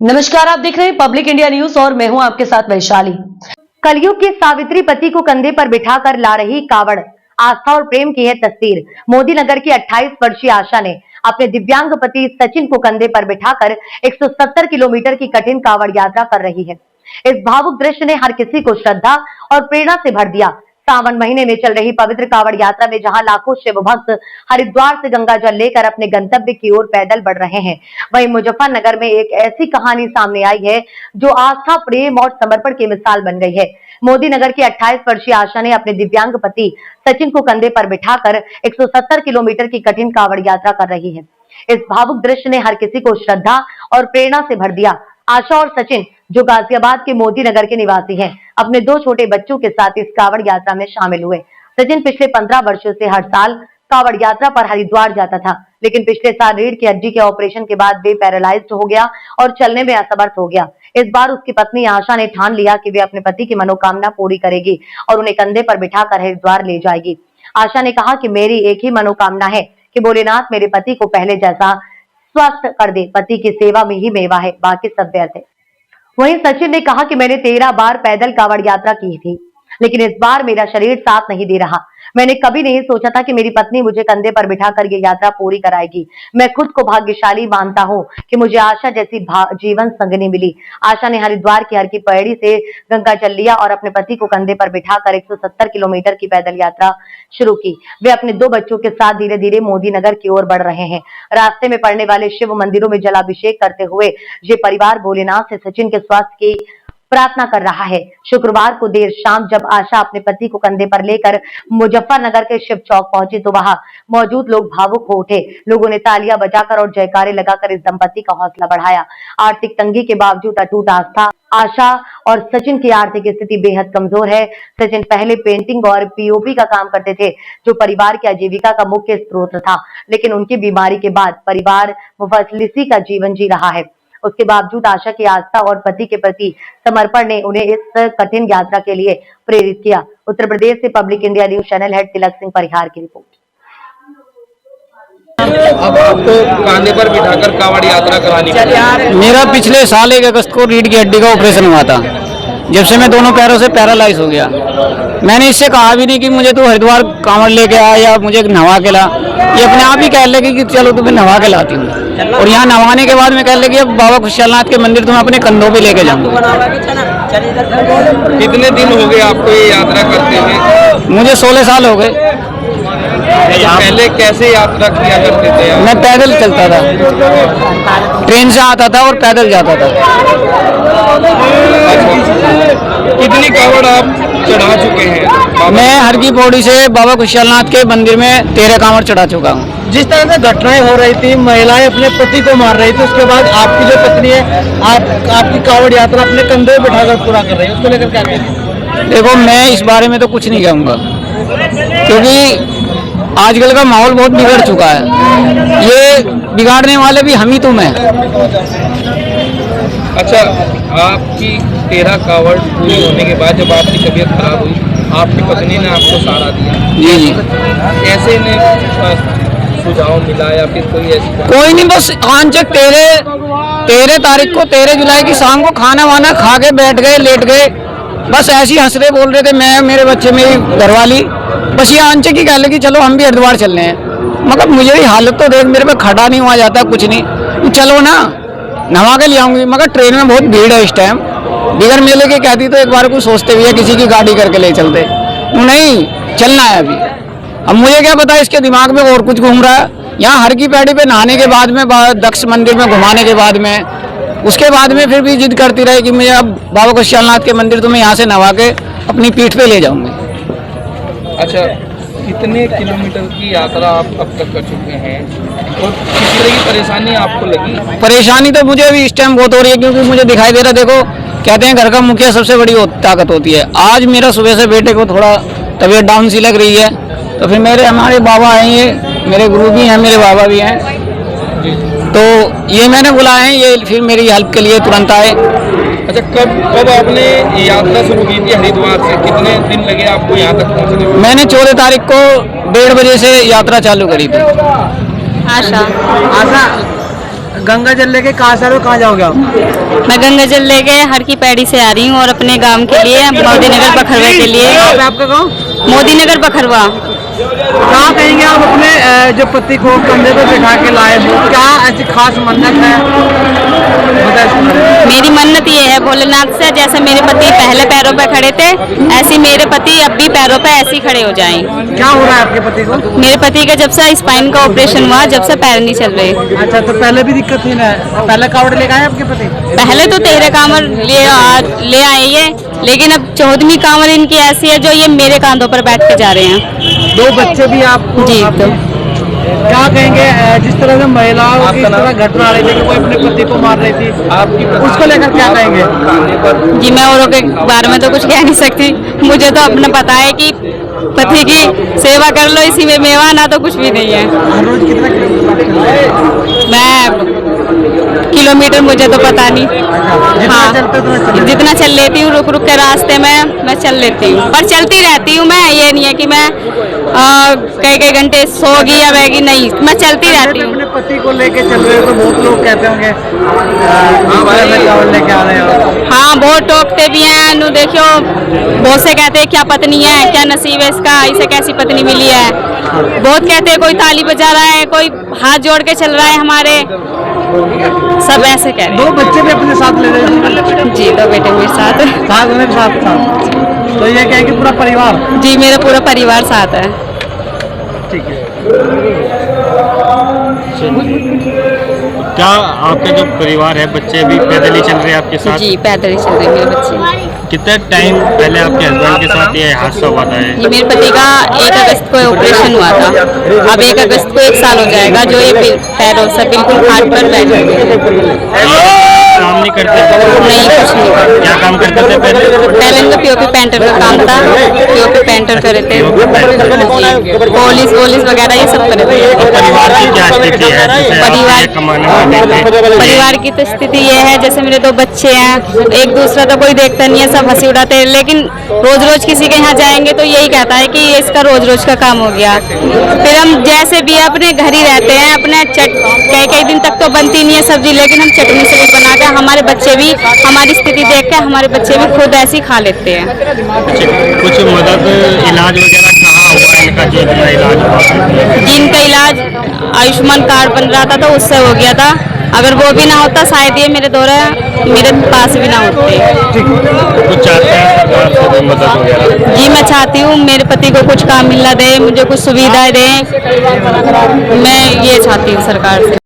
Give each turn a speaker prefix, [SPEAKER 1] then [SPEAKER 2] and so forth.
[SPEAKER 1] नमस्कार, आप देख रहे हैं पब्लिक इंडिया न्यूज और मैं हूं आपके साथ वैशाली।
[SPEAKER 2] कलयुग की सावित्री पति को कंधे पर बिठाकर ला रही कावड़, आस्था और प्रेम की है तस्वीर। मोदी नगर की 28 वर्षीय आशा ने अपने दिव्यांग पति सचिन को कंधे पर बिठाकर 170 किलोमीटर की कठिन कावड़ यात्रा कर रही है। इस भावुक दृश्य ने हर किसी को श्रद्धा और प्रेरणा से भर दिया। सावन महीने में चल रही पवित्र कावड़ यात्रा में जहां लाखों शिव भक्त हरिद्वार से गंगा जल लेकर अपने गंतव्य की ओर पैदल बढ़ रहे हैं, वहीं मुजफ्फरनगर में एक ऐसी कहानी सामने आई है जो आस्था, प्रेम और समर्पण की मिसाल बन गई है। मोदी नगर की 28 वर्षीय आशा ने अपने दिव्यांग पति सचिन को कंधे पर बिठाकर 170 किलोमीटर की कठिन कावड़ यात्रा कर रही है। इस भावुक दृश्य ने हर किसी को श्रद्धा और प्रेरणा से भर दिया। आशा और सचिन, जो गाजियाबाद के मोदी नगर के निवासी हैं, अपने 2 छोटे बच्चों के साथ इस कावड़ यात्रा में शामिल हुए। सचिन पिछले 15 वर्षों से हर साल कावड़ यात्रा पर हरिद्वार जाता था, लेकिन पिछले साल रीढ़ की हड्डी के ऑपरेशन के बाद वे पैरालाइज्ड हो गया और चलने में असमर्थ हो गया। इस बार उसकी पत्नी आशा ने ठान लिया कि वे अपने पति की मनोकामना पूरी करेगी और उन्हें कंधे पर बिठाकर हरिद्वार ले जाएगी। आशा ने कहा कि मेरी एक ही मनोकामना है कि भोलेनाथ मेरे पति को पहले जैसा स्वस्थ कर दे। पति की सेवा में ही मेवा है, बाकी सब व्यर्थ है। वहीं सचिन ने कहा कि मैंने 13 बार पैदल कावड़ यात्रा की थी, लेकिन इस बार मेरा शरीर साथ नहीं दे रहा। मैंने कभी नहीं सोचा था कि मेरी पत्नी मुझे कंधे पर बिठाकर ये यात्रा पूरी कराएगी। मैं खुद को भाग्यशाली मानता हूँ कि मुझे आशा जैसी जीवन संगिनी मिली। आशा ने हरिद्वार की हर की पैड़ी से गंगा जल लिया और अपने पति को कंधे पर बिठाकर 170 किलोमीटर की पैदल यात्रा शुरू की। वे अपने 2 बच्चों के साथ धीरे धीरे मोदी नगर की ओर बढ़ रहे हैं। रास्ते में पड़ने वाले शिव मंदिरों में जलाभिषेक करते हुए ये परिवार भोलेनाथ से सचिन के स्वास्थ्य की प्रार्थना कर रहा है। शुक्रवार को देर शाम जब आशा अपने पति को कंधे पर लेकर मुजफ्फरनगर के शिव चौक पहुंची तो वहां मौजूद लोग भावुक हो उठे। लोगों ने तालियां बजाकर और जयकारे लगाकर इस दंपति का हौसला बढ़ाया। आर्थिक तंगी के बावजूद अटूट आस्था। आशा और सचिन की आर्थिक स्थिति बेहद कमजोर है। सचिन पहले पेंटिंग और पीओपी का काम करते थे, जो परिवार की आजीविका का मुख्य स्रोत था, लेकिन उनकी बीमारी के बाद परिवार मुफलिसी का जीवन जी रहा है। उसके बावजूद आशा की आस्था और पति के प्रति समर्पण ने उन्हें इस कठिन यात्रा के लिए प्रेरित किया। उत्तर प्रदेश से public India news channel head Tilak Singh Parihar की रिपोर्ट।
[SPEAKER 3] अब आपको कांधे पर बिठाकर कावड़ यात्रा करानी है।
[SPEAKER 4] मेरा पिछले साल 1 अगस्त को रीढ़ की हड्डी का ऑपरेशन हुआ था। जब से मैं दोनों पैरों से पैरालाइज हो गया, मैंने इससे कहा भी नहीं कि मुझे तू हरिद्वार कांवड़ लेके आ या मुझे नहवा के ला। ये अपने आप ही कह लगी कि चलो तुम्हें नहवा के लाती हूँ। और यहाँ नहवाने के बाद मैं कह लगी अब बाबा खुशहालनाथ के मंदिर तुम्हें अपने कंधों पे लेके जाऊंगा।
[SPEAKER 3] कितने दिन हो गए आपको ये यात्रा करते हुए?
[SPEAKER 4] मुझे 16 साल हो गए।
[SPEAKER 3] पहले कैसे यात्रा किया करते थे?
[SPEAKER 4] मैं पैदल चलता था, ट्रेन से आता था और पैदल जाता था।
[SPEAKER 3] कितनी कावड़ आप चढ़ा चुके हैं?
[SPEAKER 4] मैं हर की पौड़ी से बाबा खुशहालनाथ के मंदिर में 13 कांवड़ चढ़ा चुका हूँ।
[SPEAKER 5] जिस तरह से घटनाएं हो रही थी, महिलाएं अपने पति को मार रही थी, उसके बाद आपकी जो पत्नी है आपकी कावड़ यात्रा अपने कंधे पे बिठाकर पूरा कर रही है, उसको लेकर क्या कहेंगे?
[SPEAKER 4] देखो, मैं इस बारे में तो कुछ नहीं कहूँगा, क्योंकि आजकल का माहौल बहुत बिगड़ चुका है। ये बिगाड़ने वाले भी हम ही तुम हैं।
[SPEAKER 3] अच्छा, आपकी 13 कावड़ पूरी होने के बाद जब आपकी तबीयत खराब हुई, आपकी पत्नी ने आपको सहारा दिया।
[SPEAKER 4] जी जी।
[SPEAKER 3] कैसे ने सुझाव मिला या फिर कोई ऐसी?
[SPEAKER 4] कोई नहीं, बस आंचक 13 तारीख को 13 जुलाई की शाम को खाना वाना खा के बैठ गए, लेट गए। बस ऐसे ही हंस रहे बोल रहे थे, मैं, मेरे बच्चे, मेरी घरवाली। बस ये आंचक ही कह लगी चलो हम भी हरिद्वार चल रहे हैं। मतलब मुझे भी हालत तो देख, मेरे पे खड़ा नहीं हुआ जाता, कुछ नहीं। चलो ना, नवा के ले आऊंगी। मगर ट्रेन में बहुत भीड़ है इस टाइम। बिगर मेले के कहती तो एक बार को सोचते भी है किसी की गाड़ी करके ले चलते। नहीं, चलना है अभी। अब मुझे क्या पता इसके दिमाग में और कुछ घूम रहा है। यहाँ हर की पैड़ी पे नहाने के बाद में, दक्ष मंदिर में घुमाने के बाद में, उसके बाद में फिर भी जिद करती रही कि मुझे अब बाबा खुशहालनाथ के मंदिर तुम्हें यहाँ से नवा के अपनी पीठ पे ले जाऊंगी।
[SPEAKER 3] अच्छा, कितने किलोमीटर की यात्रा आप अब तक कर चुके हैं और किस तरह की परेशानी आपको लगी?
[SPEAKER 4] परेशानी तो मुझे अभी इस टाइम बहुत हो रही है, क्योंकि मुझे दिखाई दे रहा, देखो कहते हैं घर का मुखिया सबसे बड़ी ताकत होती है। आज मेरा सुबह से बेटे को थोड़ा तबीयत डाउन सी लग रही है, तो फिर हमारे बाबा हैं, ये मेरे गुरु भी हैं, मेरे बाबा भी हैं, तो ये मैंने बुलाए हैं, ये फिर मेरी हेल्प के लिए तुरंत आए।
[SPEAKER 3] अच्छा, कब आपने यात्रा शुरू की थी हरिद्वार से? कितने दिन लगे आपको यहाँ तक पहुँचने में?
[SPEAKER 4] मैंने 14 तारीख को 1:30 बजे से यात्रा चालू करी थी।
[SPEAKER 2] आशा
[SPEAKER 5] गंगा जल लेके कहाँ से आ रहे हो, कहाँ जाओगे आप?
[SPEAKER 6] मैं गंगा जल लेके हर की पैड़ी से आ रही हूँ और अपने गांव के लिए मोदी नगर बखरवा के लिए।
[SPEAKER 5] कहाँ पे आपका गाँव?
[SPEAKER 6] मोदी नगर बखरवा।
[SPEAKER 5] कहाँ कहेंगे आप अपने जो पति को कंधे पर बिठा के लाए हो, क्या ऐसी खास मन्नत है? बताइए इसके बारे में।
[SPEAKER 6] मेरी मन्नत ये है भोलेनाथ से, जैसे मेरे पति पहले पैरों पे खड़े थे ऐसे मेरे पति अब भी पैरों पे ऐसे ही खड़े हो जाएं।
[SPEAKER 5] क्या हो रहा है आपके पति को?
[SPEAKER 6] मेरे पति का जब से स्पाइन का ऑपरेशन हुआ, जब से पैर नहीं चल रहे।
[SPEAKER 5] अच्छा, तो पहले भी दिक्कत थी ना? पहले कावड़ लेके आए आपके पति?
[SPEAKER 6] पहले तो 13 कांवर ले आए ये, लेकिन अब 14वीं कांवर इनकी ऐसी है जो ये मेरे कांधों पर बैठ के जा रहे हैं।
[SPEAKER 5] 2 बच्चे भी आपको?
[SPEAKER 6] जी।
[SPEAKER 5] क्या कहेंगे जिस तरह से महिलाओं की इस तरह घटना आ रही थी कि कोई अपने पति को मार रही थी, उसको लेकर क्या कहेंगे?
[SPEAKER 6] जी मैं औरों के बारे में तो कुछ कह नहीं सकती, मुझे तो अपना पता है कि पति की सेवा कर लो, इसी में मेवा, ना तो कुछ भी नहीं है।
[SPEAKER 5] हर रोज कितना किलोमीटर?
[SPEAKER 6] मैं किलोमीटर मुझे तो पता नहीं। हाँ, जितना चल लेती हूँ रुक रुक के रास्ते में मैं चल लेती हूँ, पर चलती रहती हूँ मैं, ये नहीं है कि मैं कई घंटे सोगी या बैगी, नहीं, मैं चलती रहती हूँ।
[SPEAKER 5] अपने पति को लेके चल रहे हो तो बहुत लोग कहते होंगे कावड़ लेके आ रहे हो।
[SPEAKER 6] हाँ, बहुत टोकते भी हैं, नु देखियो बहुत से कहते हैं क्या पत्नी है, क्या नसीब है इसका, इसे कैसी पत्नी मिली है। बहुत कहते हैं कोई ताली बजा रहा है, कोई हाथ जोड़ के चल रहा है हमारे, सब ऐसे कह रहे हैं।
[SPEAKER 5] 2 बच्चे भी अपने साथ ले रहे हैं?
[SPEAKER 6] जी, 2 बेटे मेरे साथ।
[SPEAKER 5] साथ। तो ये क्या है कि पूरा परिवार?
[SPEAKER 6] जी, मेरा पूरा परिवार साथ है।
[SPEAKER 5] ठीक है।
[SPEAKER 7] क्या आपका जो परिवार है, बच्चे भी पैदल ही चल रहे हैं आपके साथ?
[SPEAKER 6] जी, पैदल ही चल रहे हैं मेरे बच्चे।
[SPEAKER 7] कितना टाइम पहले आपके हस्बैंड के साथ ये हादसा हुआ था?
[SPEAKER 6] ये मेरे पति का 1 अगस्त को ऑपरेशन हुआ था, अब 1 अगस्त को 1 साल हो जाएगा जो ये पैरों से बिल्कुल हाथ पर बैठ गए।
[SPEAKER 7] काम नहीं करते?
[SPEAKER 6] नहीं, कुछ नहीं करते।
[SPEAKER 7] क्या काम करते थे पहले?
[SPEAKER 6] पहले इनका पीओपी पेंटर का काम था, पीओपी पेंटर करे थे, पॉलिश वगैरह ये सब करे थे।
[SPEAKER 7] परिवार की क्या स्थिति है?
[SPEAKER 6] परिवार की तो स्थिति ये है, जैसे मेरे 2 बच्चे हैं, एक दूसरा तो कोई देखता नहीं है, सब हंसी उड़ाते हैं, लेकिन रोज रोज किसी के यहाँ जाएंगे तो यही कहता है कि ये इसका रोज रोज का काम हो गया। फिर हम जैसे भी अपने घर ही रहते हैं, अपने कई दिन तक तो बनती नहीं है सब्जी, लेकिन हम चटनी से भी बना के हमारे बच्चे भी हमारी स्थिति देख के हमारे बच्चे भी खुद ऐसी खा लेते हैं।
[SPEAKER 7] कुछ मदद, इलाज वगैरह कहाँ हुआ इनका? जो इतना इलाज हुआ,
[SPEAKER 6] जिनका इलाज आयुष्मान कार्ड बन रहा था तो उससे हो गया था, अगर वो भी ना होता शायद ये मेरे पास भी ना होते।
[SPEAKER 7] कुछ चाहते हैं सरकार से कोई मदद वगैरह?
[SPEAKER 6] जी, मैं चाहती हूँ मेरे पति को कुछ काम मिलना दे, मुझे कुछ सुविधाएं दें, मैं ये चाहती हूँ सरकार से।